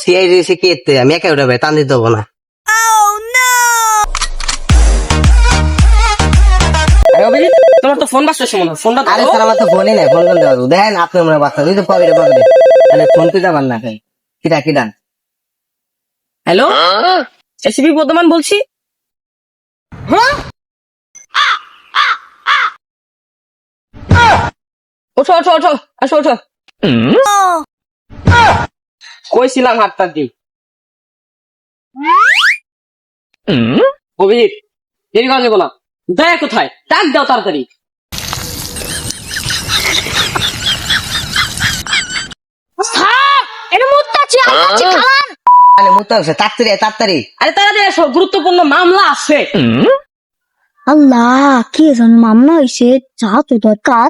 CID সে কি এতে আমি একা উঠাবে টান দিতে হবো না। তোমার তো ফোন বাজছে মনে হয়, ফোনটা আরে স্যার আমার তো ফোনই নাই, ফোন করতে পারবো দেখেন আপনি আমরা বাচ্চা দিতে পকেটে পকেটে তাহলে ফোন তুই যাবার না খাই কিটা কিটা। হ্যালো, এসিপি বর্ধমান বলছি। ওঠো ওঠো ওঠো, আসো ওঠো। কইছিলাম হাতটা দি অভিজিৎ, দেরি করা যাবো না। দয়া কোথায়, ডাক দাও তাড়াতাড়ি। তাড়াতাড়ি আরে তাড়াতাড়ি আসো, গুরুত্বপূর্ণ মামলা আছে। আল্লাহ কি যেন মামলা হয়েছে, যা তো দরকার।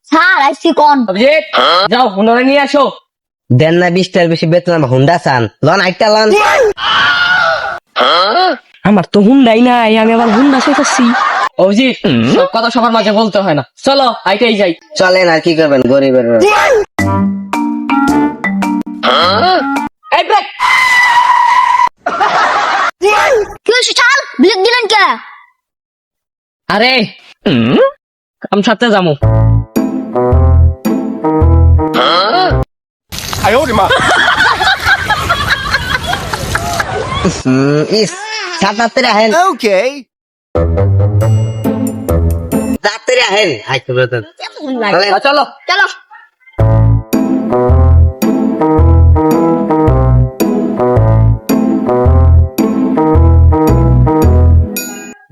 স্যার আইসি কোন অভিজিৎ, যাও হুন্ডারে নিয়ে আসো। দেন না 20টার বেশি বেতন হুন্ডা চান লন আইটা লন। আমার তো হুন্ডাই নাই, আমি আবার হুন্ডা শেখাচ্ছি। অভিজিৎ, সব কথা সবার মাঝে বলতে হয় না, চলো আইটাই যাই। চলেন আর কি করবেন গরিবের। এই ব্রেক। কি হয়েছে চাল ব্লেক দিলেন কে? আরে আমি সাথে যাবো। ইস তাড়াতাড়ি আহেন। ওকে তাড়াতাড়ি আহেন। চলো চলো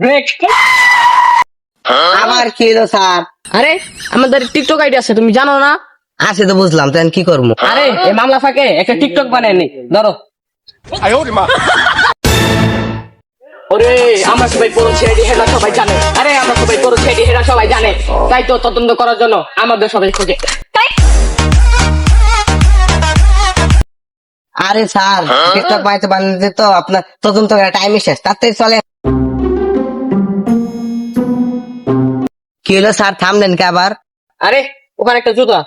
ব্রেক। আবার কি হলো স্যার? আরে আমাদের টিকটক আইডি আছে, তুমি জানো না? আছে তো বুঝলাম, তো কি করবো? আরে এই মামলা ফাঁকে একটা টিকটক বানায় নি, ধরো। ওরে আমরা সবাই পুরো ছেড়ে হেরা সবাই জানে। আরে আমরা সবাই পুরো ছেড়ে হেরা সবাই জানে, তাই তো তদন্ত করার জন্য আমাদের সবাই খোঁজে। আরে স্যার টিকটক বানাইতে বানাইতে তো আপনার তদন্ত করার টাইম শেষ, তাড়াতাড়ি চলে। কি হলো স্যার, থামলেন কে আবার? আরে ওখানে একটা জুতা,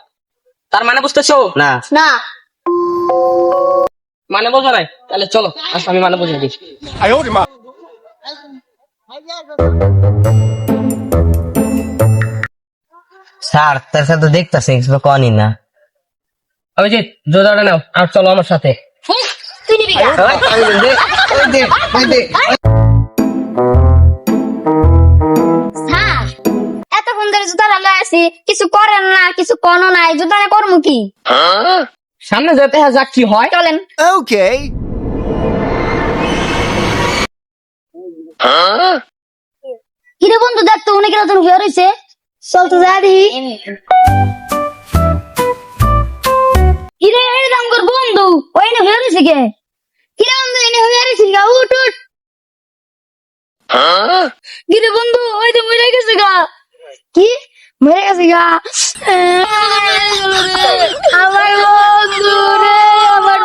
তার মানে বুঝতেছো না না মানে বোঝো নাই? তাহলে চলো আসো আমি মানে বুঝিয়ে দিচ্ছি। স্যার তার সাথে দেখতেছে কনই না। অভিজিৎ জুতাটা নাও আর চলো আমার সাথে। তুই নিবি গা। স্যার এতক্ষণ ধরে জুতাটা লয়ে আছি, কিছু করেন না, কিছু কোনো নাই, জুতাটা করমু কি? সামনে যেতে হ্যাঁ যাক কি হয়। চলেন। কিরে বন্ধু দেখ তো উনি কেন তোর হয়ে রয়েছে, চল তো যা দেখি। কিরে এটা আমার বন্ধু, ওই না হয়ে রয়েছে কে? কিরে বন্ধু এনে হয়ে রয়েছে গা, উঠ উঠ। কিরে বন্ধু ওই তো মরে গেছে গা। কি মরে গেছে গা? আমার বন্ধু রে, আমার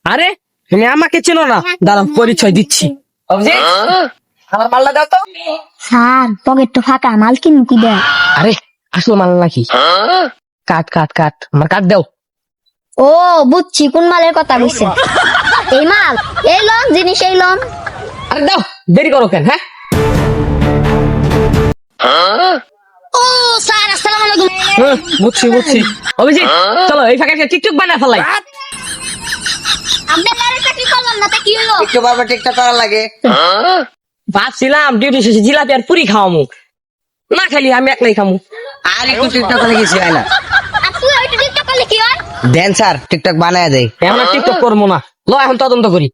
আরে তুমি আমাকে চেনো না, দাঁড়াও পরিচয় দিচ্ছি। অভিজিৎ আমার মালটা দাও তো। স্যার পকেট তো ফাঁকা, মাল কিনু কি দেয়? আরে আসল মাল নাকি? কাট কাট কাট, আমার কাট দাও। ও বুঝছি কোন মালের কথা বলছেন। এই মাল, এই লন জিনিস, এই লন। আরে দাও, দেরি করো কেন? হ্যাঁ ও স্যার আসসালামু আলাইকুম। বুঝছি বুঝছি। অভিজিৎ চলো এই ফাঁকে টিকটক বানায় ফেলাই। আপনি লারে চাকরি করলাম না তা কি হলো? একটু বারবার টিকটক করা লাগে। ভাবছিলাম ডিউটি শেষে জিলাপি আর পুরি খাওয়ামু, না খালি আমি একলাই খামু। আর একটু টিকটক করলে কিছু হয় না। আর তুই ওইটা টিকটক করলে কি হয়? দেন স্যার টিকটক বানায় দেয়। এখন আর টিকটক করবো না, ল এখন তদন্ত করি।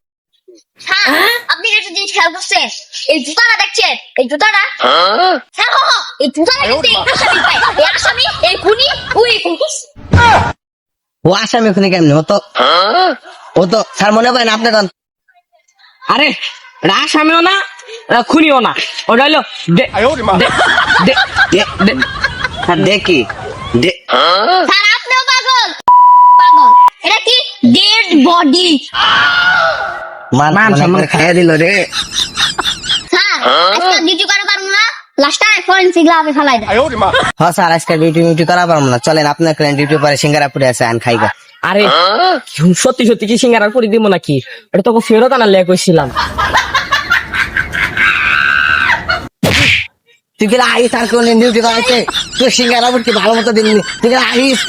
স্যার আপনি একটা জিনিস খেয়াল করছেন, এই জুতাটা দেখছেন, এই জুতাটা স্যার এই জুতাটা কিন্তু এই আসামি পায়, এই আসামি এই খুনি ওই খুনি। ও আসামি ওখানে কেমনি ও তো স্যার মনে করেন আপনি কোন? আরে আসামিও না খুনিও না, ওটা হইলো স্যার দেখি স্যার আপনিও পাগল পাগল এটা কি ডেড বডি মান সম্মান খাইয়া দিল রে। স্যার আজকে ডিউটি করে পারবো না লাস্ট টাইম ফরেনসিক ল্যাবে ফেলাই দেয় হ্যাঁ স্যার আজকে ডিউটি করা পারবো না, চলেন আপনার ডিউটি পরে সিঙ্গারা পুরে আছে আন খাইগা। আরে সত্যি সত্যি কি সিঙ্গারার করে দিব নাকি? এটা তোকে ফেরত আনার লেগে কইছিলাম। তুই কি আইস আর কোন ডিউটি করাইছে? তুই সিঙ্গারা পুরকি ভালো মতো দিবি, তুই কি আইস